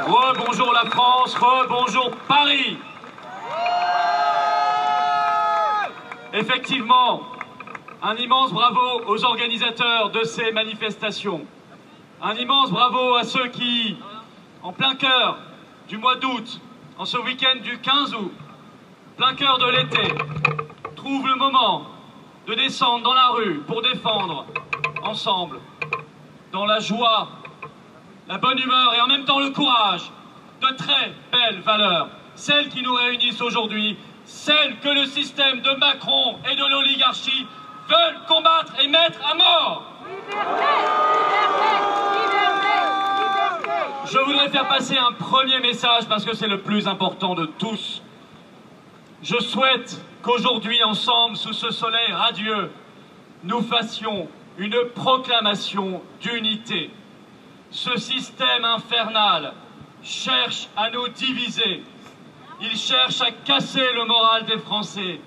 Rebonjour la France, rebonjour Paris. Effectivement, un immense bravo aux organisateurs de ces manifestations. Un immense bravo à ceux qui, en plein cœur du mois d'août, en ce week-end du 15 août, plein cœur de l'été, trouvent le moment de descendre dans la rue pour défendre ensemble, dans la joie, la bonne humeur et en même temps le courage, de très belles valeurs, celles qui nous réunissent aujourd'hui, celles que le système de Macron et de l'oligarchie veulent combattre et mettre à mort. Je voudrais faire passer un premier message parce que c'est le plus important de tous. Je souhaite qu'aujourd'hui, ensemble, sous ce soleil radieux, nous fassions une proclamation d'unité. Ce système infernal cherche à nous diviser. Il cherche à casser le moral des Français.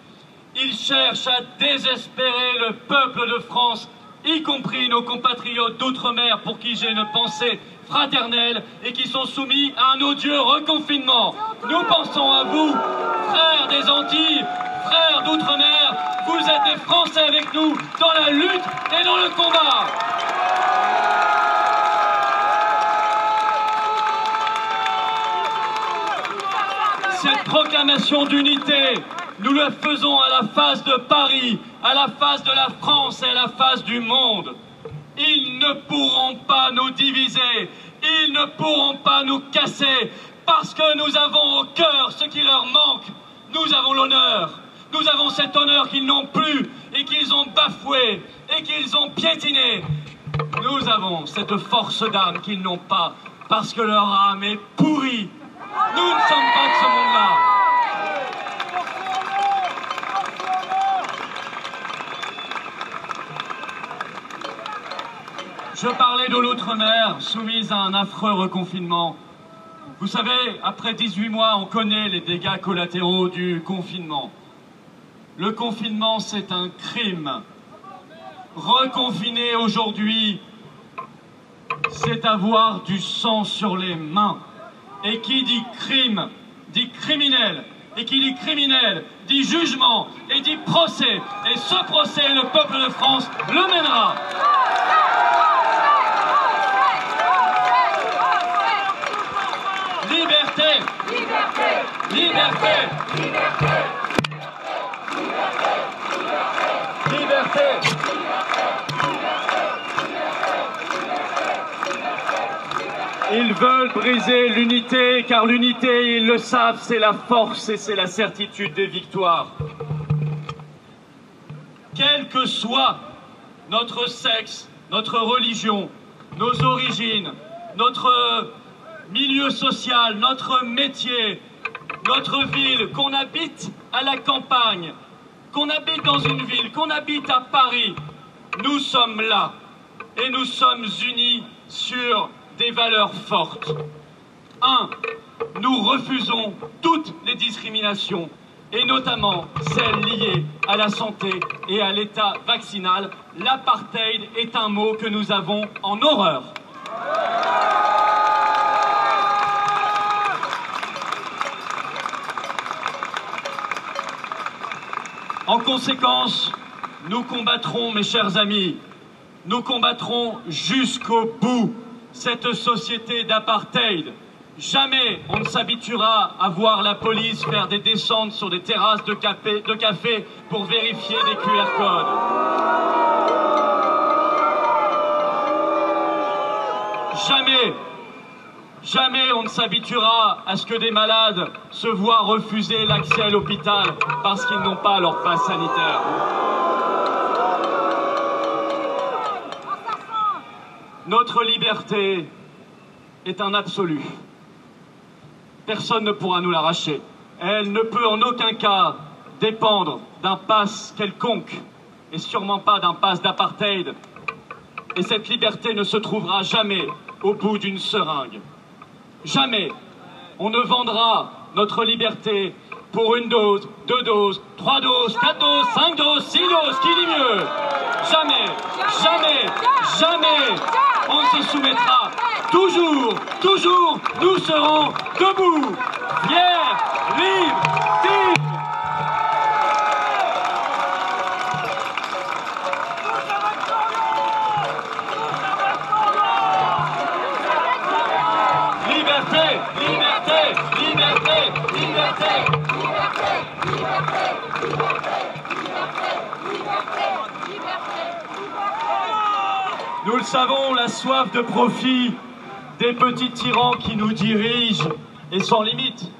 Il cherche à désespérer le peuple de France, y compris nos compatriotes d'outre-mer pour qui j'ai une pensée fraternelle et qui sont soumis à un odieux reconfinement. Nous pensons à vous, frères des Antilles, frères d'outre-mer. Vous êtes des Français avec nous dans la lutte et dans le combat. Cette proclamation d'unité, nous la faisons à la face de Paris, à la face de la France et à la face du monde. Ils ne pourront pas nous diviser, ils ne pourront pas nous casser, parce que nous avons au cœur ce qui leur manque. Nous avons l'honneur, nous avons cet honneur qu'ils n'ont plus et qu'ils ont bafoué et qu'ils ont piétiné. Nous avons cette force d'âme qu'ils n'ont pas, parce que leur âme est pourrie. Nous ne sommes pas de ce monde-là. Je parlais de l'outre-mer, soumise à un affreux reconfinement. Vous savez, après 18 mois, on connaît les dégâts collatéraux du confinement. Le confinement, c'est un crime. Reconfiner aujourd'hui, c'est avoir du sang sur les mains. Et qui dit crime, dit criminel. Et qui dit criminel, dit jugement et dit procès. Et ce procès, le peuple de France le mènera. Liberté, liberté, liberté, liberté, liberté. Ils veulent briser l'unité, car l'unité, ils le savent, c'est la force et c'est la certitude des victoires. Quel que soit notre sexe, notre religion, nos origines, notre milieu social, notre métier, notre ville, qu'on habite à la campagne, qu'on habite dans une ville, qu'on habite à Paris, nous sommes là et nous sommes unis sur des valeurs fortes. 1. Nous refusons toutes les discriminations, et notamment celles liées à la santé et à l'état vaccinal. L'apartheid est un mot que nous avons en horreur. En conséquence, nous combattrons, mes chers amis, nous combattrons jusqu'au bout cette société d'apartheid. Jamais on ne s'habituera à voir la police faire des descentes sur des terrasses de café pour vérifier des QR codes. Jamais on ne s'habituera à ce que des malades se voient refuser l'accès à l'hôpital parce qu'ils n'ont pas leur passe sanitaire. Notre liberté est un absolu. Personne ne pourra nous l'arracher. Elle ne peut en aucun cas dépendre d'un pass quelconque, et sûrement pas d'un pass d'apartheid. Et cette liberté ne se trouvera jamais au bout d'une seringue. Jamais on ne vendra notre liberté pour une dose, 2 doses, 3 doses, 4 doses, 5 doses, 6 doses, qui dit mieux? Jamais, jamais, jamais on ne se soumettra. Toujours, toujours, nous serons debout, fiers, libres, dignes. Liberté, liberté, liberté, liberté. Nous le savons, la soif de profit des petits tyrans qui nous dirigent est sans limite.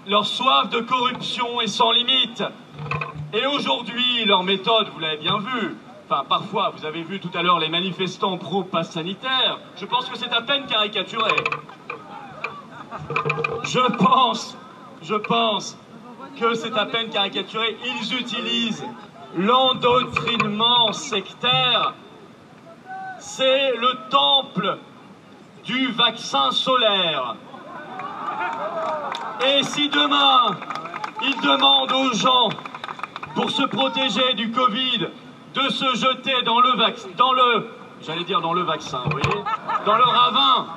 Leur soif de corruption est sans limite. Et aujourd'hui, leur méthode, vous l'avez bien vu, enfin parfois, vous avez vu tout à l'heure les manifestants pro-pass sanitaire, je pense que c'est à peine caricaturé. Je pense que c'est à peine caricaturé. Ils utilisent l'endoctrinement sectaire. C'est le temple du vaccin solaire. Et si demain, ils demandent aux gens, pour se protéger du Covid, de se jeter dans le vaccin, dans le vaccin, vous voyez, dans le ravin,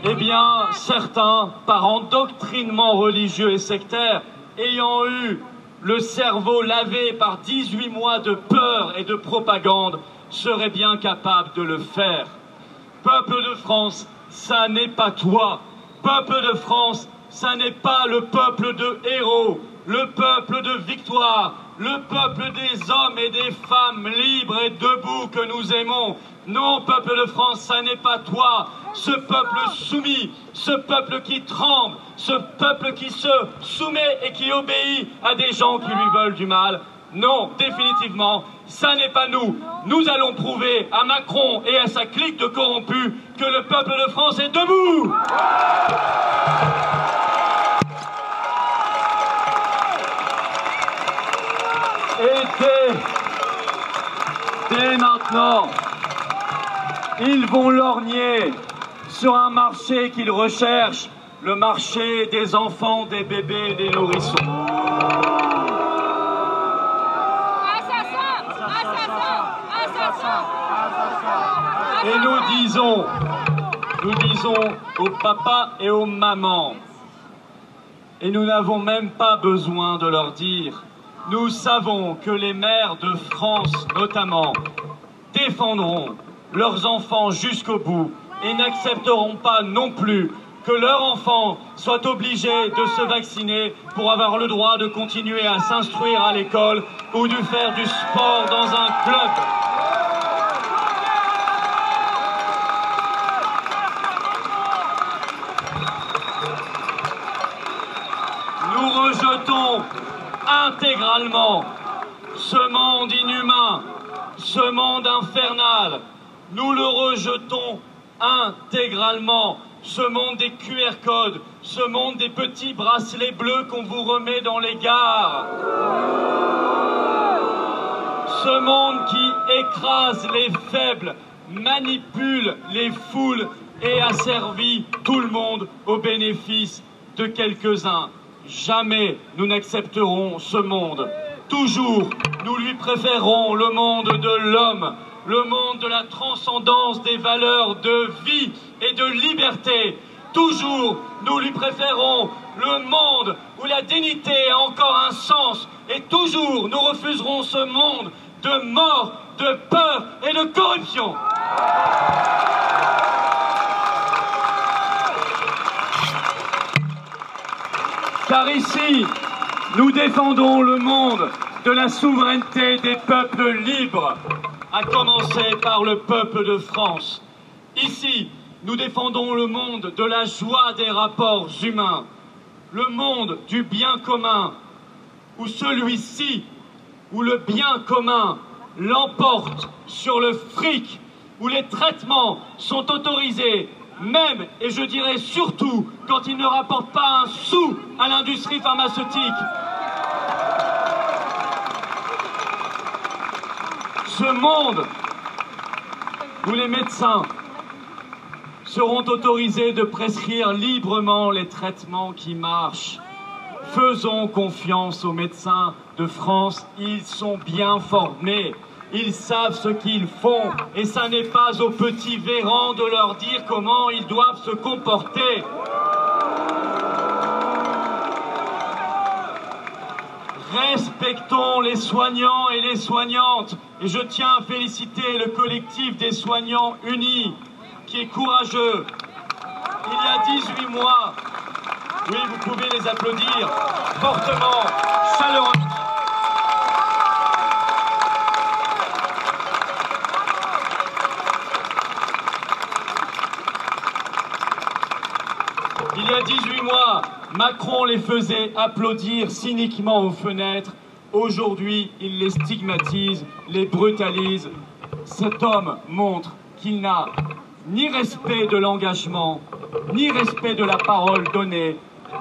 eh bien, certains, par endoctrinement religieux et sectaire, ayant eu le cerveau lavé par 18 mois de peur et de propagande, seraient bien capables de le faire. Peuple de France, ça n'est pas toi. Peuple de France, ça n'est pas le peuple de héros, le peuple de victoire, le peuple des hommes et des femmes libres et debout que nous aimons. Non, peuple de France, ça n'est pas toi, ce peuple soumis, ce peuple qui tremble, ce peuple qui se soumet et qui obéit à des gens qui lui veulent du mal. Non, définitivement, ça n'est pas nous. Nous allons prouver à Macron et à sa clique de corrompus que le peuple de France est debout. Et dès maintenant, ils vont lorgner sur un marché qu'ils recherchent, le marché des enfants, des bébés et des nourrissons. Et nous disons aux papas et aux mamans, et nous n'avons même pas besoin de leur dire, nous savons que les mères de France, notamment, défendront leurs enfants jusqu'au bout et n'accepteront pas non plus que leurs enfants soient obligés de se vacciner pour avoir le droit de continuer à s'instruire à l'école ou de faire du sport dans un club. Nous rejetons intégralement ce monde inhumain, ce monde infernal. Nous le rejetons intégralement. Ce monde des QR codes, ce monde des petits bracelets bleus qu'on vous remet dans les gares. Ce monde qui écrase les faibles, manipule les foules et asservit tout le monde au bénéfice de quelques-uns. Jamais nous n'accepterons ce monde. Toujours, nous lui préférons le monde de l'homme, le monde de la transcendance des valeurs de vie et de liberté. Toujours, nous lui préférons le monde où la dignité a encore un sens. Et toujours, nous refuserons ce monde de mort, de peur et de corruption. Car ici, nous défendons le monde de la souveraineté des peuples libres, à commencer par le peuple de France. Ici, nous défendons le monde de la joie des rapports humains, le monde du bien commun, où celui-ci, où le bien commun l'emporte sur le fric, où les traitements sont autorisés, même, et je dirais surtout, quand ils ne rapportent pas un sou à l'industrie pharmaceutique. Ce monde où les médecins seront autorisés de prescrire librement les traitements qui marchent. Faisons confiance aux médecins de France, ils sont bien formés, ils savent ce qu'ils font et ça n'est pas aux petits Véran de leur dire comment ils doivent se comporter. Respectons les soignants et les soignantes et je tiens à féliciter le collectif des soignants unis qui est courageux. Il y a 18 mois, oui, vous pouvez les applaudir fortement, chaleureusement. Il y a 18 mois, Macron les faisait applaudir cyniquement aux fenêtres. Aujourd'hui, il les stigmatise, les brutalise. Cet homme montre qu'il n'a ni respect de l'engagement, ni respect de la parole donnée,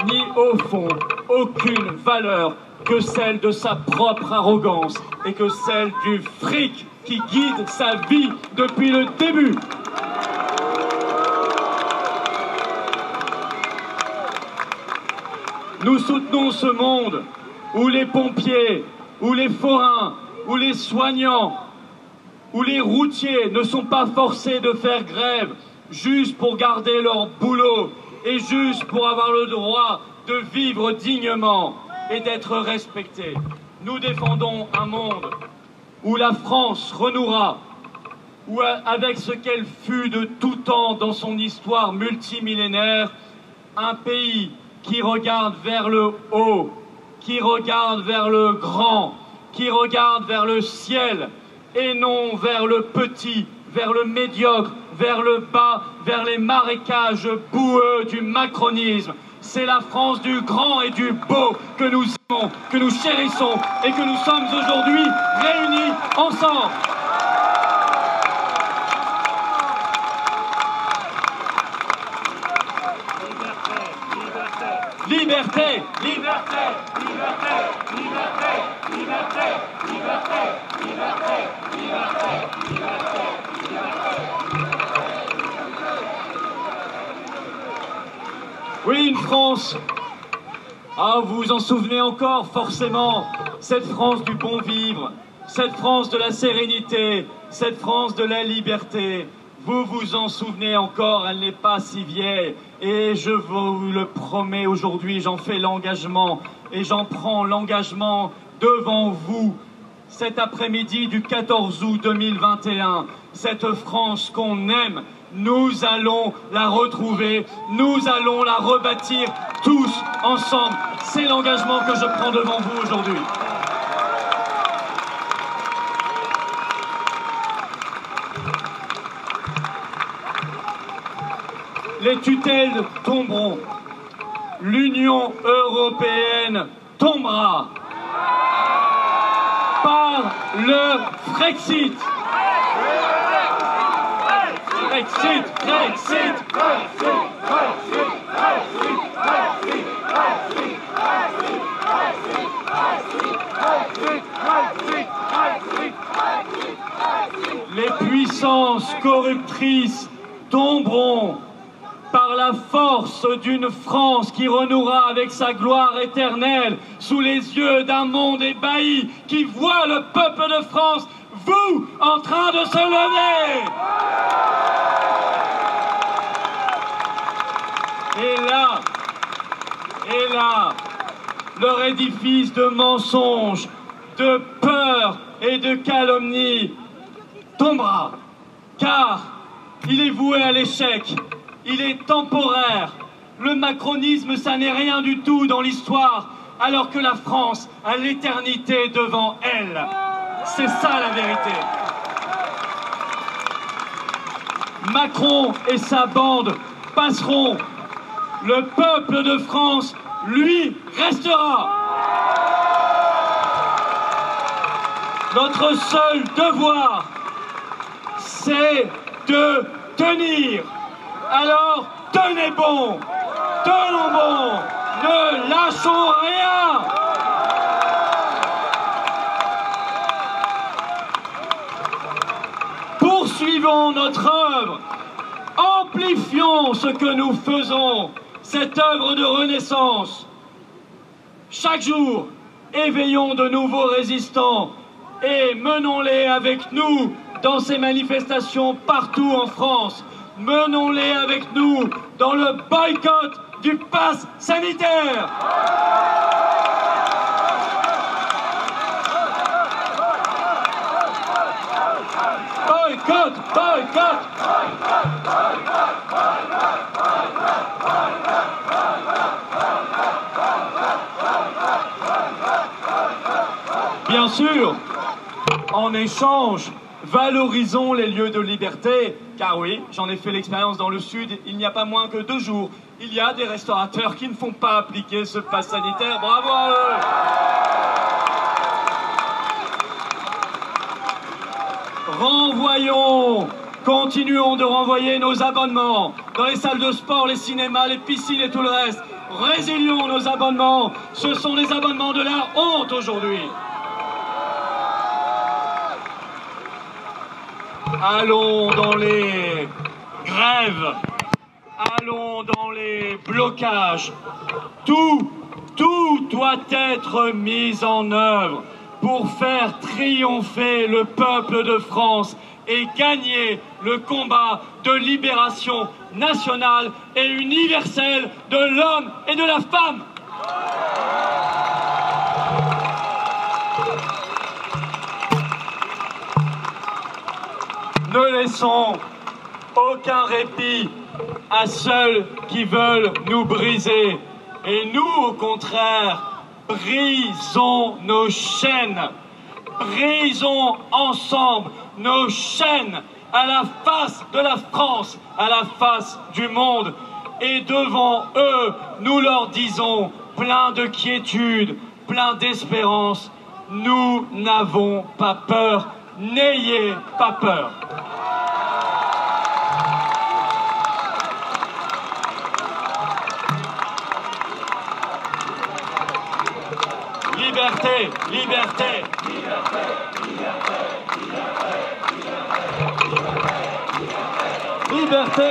ni au fond aucune valeur que celle de sa propre arrogance et que celle du fric qui guide sa vie depuis le début. Nous soutenons ce monde où les pompiers, où les forains, où les soignants, où les routiers ne sont pas forcés de faire grève juste pour garder leur boulot et juste pour avoir le droit de vivre dignement et d'être respectés. Nous défendons un monde où la France renouera, où avec ce qu'elle fut de tout temps dans son histoire multimillénaire, un pays qui regarde vers le haut, qui regarde vers le grand, qui regarde vers le ciel et non vers le petit, vers le médiocre, vers le bas, vers les marécages boueux du macronisme. C'est la France du grand et du beau que nous aimons, que nous chérissons et que nous sommes aujourd'hui réunis ensemble. Liberté, liberté, liberté, liberté, liberté, liberté, liberté, liberté, liberté, liberté. Oui, une France. Ah, vous vous en souvenez encore, forcément. Cette France du bon vivre, cette France de la sérénité, cette France de la liberté. Vous vous en souvenez encore, elle n'est pas si vieille. Et je vous le promets aujourd'hui, j'en fais l'engagement et j'en prends l'engagement devant vous. Cet après-midi du 14 août 2021, cette France qu'on aime, nous allons la retrouver, nous allons la rebâtir tous ensemble. C'est l'engagement que je prends devant vous aujourd'hui. Les tutelles tomberont. L'Union européenne tombera par le Frexit. Frexit, Frexit, Frexit, Frexit, Frexit, Frexit, Frexit, Frexit, Frexit, Frexit. Les puissances corruptrices tomberont par la force d'une France qui renouera avec sa gloire éternelle sous les yeux d'un monde ébahi qui voit le peuple de France, vous, en train de se lever. Et là, leur édifice de mensonges, de peur et de calomnie tombera, car il est voué à l'échec. Il est temporaire. Le macronisme, ça n'est rien du tout dans l'histoire, alors que la France a l'éternité devant elle. C'est ça la vérité. Macron et sa bande passeront. Le peuple de France, lui, restera. Notre seul devoir, c'est de tenir. Alors, tenez bon, tenons bon, ne lâchons rien. Poursuivons notre œuvre, Amplifions ce que nous faisons, cette œuvre de renaissance. Chaque jour, éveillons de nouveaux résistants et menons-les avec nous dans ces manifestations partout en France. Menons-les avec nous dans le boycott du pass sanitaire. Boycott, boycott. Bien sûr, en échange, valorisons les lieux de liberté, car oui, j'en ai fait l'expérience dans le Sud, il n'y a pas moins que 2 jours, il y a des restaurateurs qui ne font pas appliquer ce pass sanitaire, bravo à eux! Renvoyons, continuons de renvoyer nos abonnements dans les salles de sport, les cinémas, les piscines et tout le reste. Résilions nos abonnements, ce sont des abonnements de la honte aujourd'hui. Allons dans les grèves, allons dans les blocages. Tout doit être mis en œuvre pour faire triompher le peuple de France et gagner le combat de libération nationale et universelle de l'homme et de la femme. Ne laissons aucun répit à ceux qui veulent nous briser. Et nous, au contraire, brisons nos chaînes. Brisons ensemble nos chaînes à la face de la France, à la face du monde. Et devant eux, nous leur disons, plein de quiétude, plein d'espérance, nous n'avons pas peur, n'ayez pas peur. Liberté, liberté, liberté, liberté, liberté.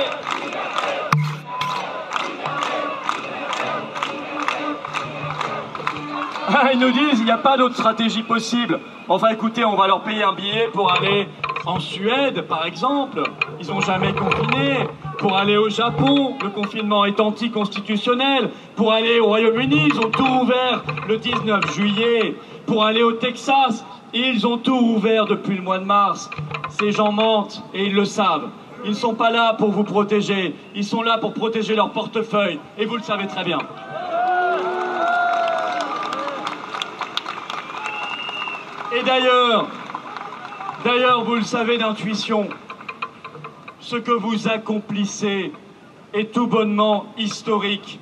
Ils nous disent qu'il n'y a pas d'autre stratégie possible. Enfin écoutez, on va leur payer un billet pour aller en Suède par exemple. Ils n'ont jamais confiné. Pour aller au Japon, le confinement est anticonstitutionnel. Pour aller au Royaume-Uni, ils ont tout ouvert le 19 juillet. Pour aller au Texas, ils ont tout ouvert depuis le mois de mars. Ces gens mentent et ils le savent. Ils ne sont pas là pour vous protéger. Ils sont là pour protéger leur portefeuille. Et vous le savez très bien. Et d'ailleurs, vous le savez d'intuition, ce que vous accomplissez est tout bonnement historique.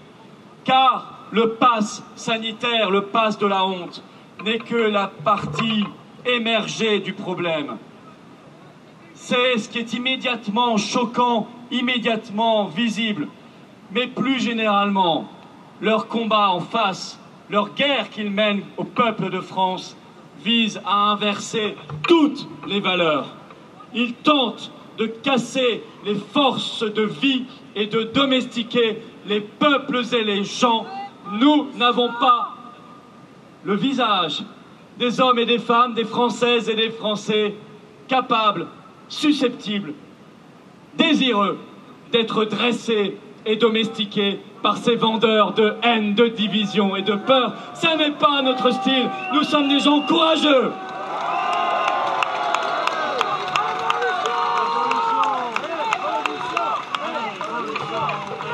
Car le pass sanitaire, le pass de la honte, n'est que la partie émergée du problème. C'est ce qui est immédiatement choquant, immédiatement visible. Mais plus généralement, leur combat en face, leur guerre qu'ils mènent au peuple de France, vise à inverser toutes les valeurs. Ils tentent de casser les forces de vie et de domestiquer les peuples et les gens. Nous n'avons pas le visage des hommes et des femmes, des Françaises et des Français capables, susceptibles, désireux d'être dressés et domestiqués par ces vendeurs de haine, de division et de peur. Ça n'est pas notre style. Nous sommes des gens courageux.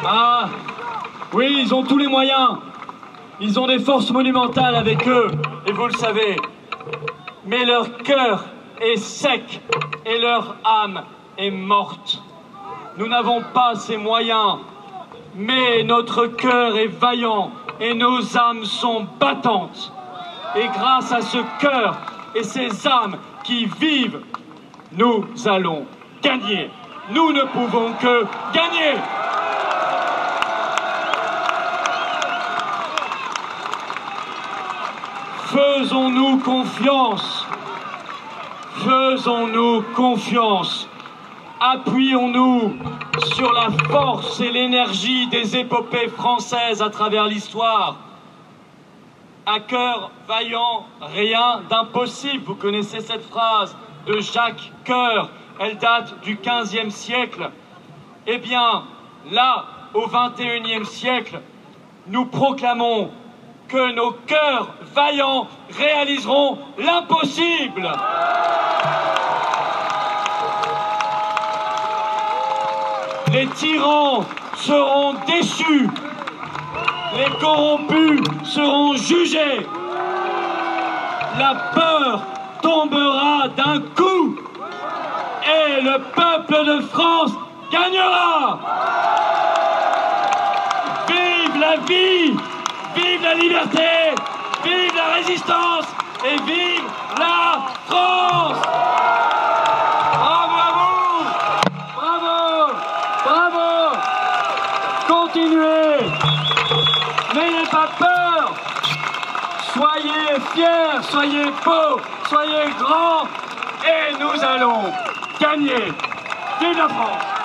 Ah, oui, ils ont tous les moyens. Ils ont des forces monumentales avec eux, et vous le savez. Mais leur cœur est sec et leur âme est morte. Nous n'avons pas ces moyens. Mais notre cœur est vaillant et nos âmes sont battantes. Et grâce à ce cœur et ces âmes qui vivent, nous allons gagner. Nous ne pouvons que gagner. Faisons-nous confiance. Faisons-nous confiance. Appuyons-nous sur la force et l'énergie des épopées françaises à travers l'histoire. À cœur vaillant, rien d'impossible. Vous connaissez cette phrase de Jacques Coeur, elle date du XVe siècle. Eh bien, là, au XXIe siècle, nous proclamons que nos cœurs vaillants réaliseront l'impossible. Les tyrans seront déchus, les corrompus seront jugés, la peur tombera d'un coup et le peuple de France gagnera. Vive la vie, vive la liberté, vive la résistance et vive la France! Bravo à vous! Bravo! Bravo! Continuez! N'ayez pas peur! Soyez fiers, soyez beaux, soyez grands et nous allons gagner! Vive la France!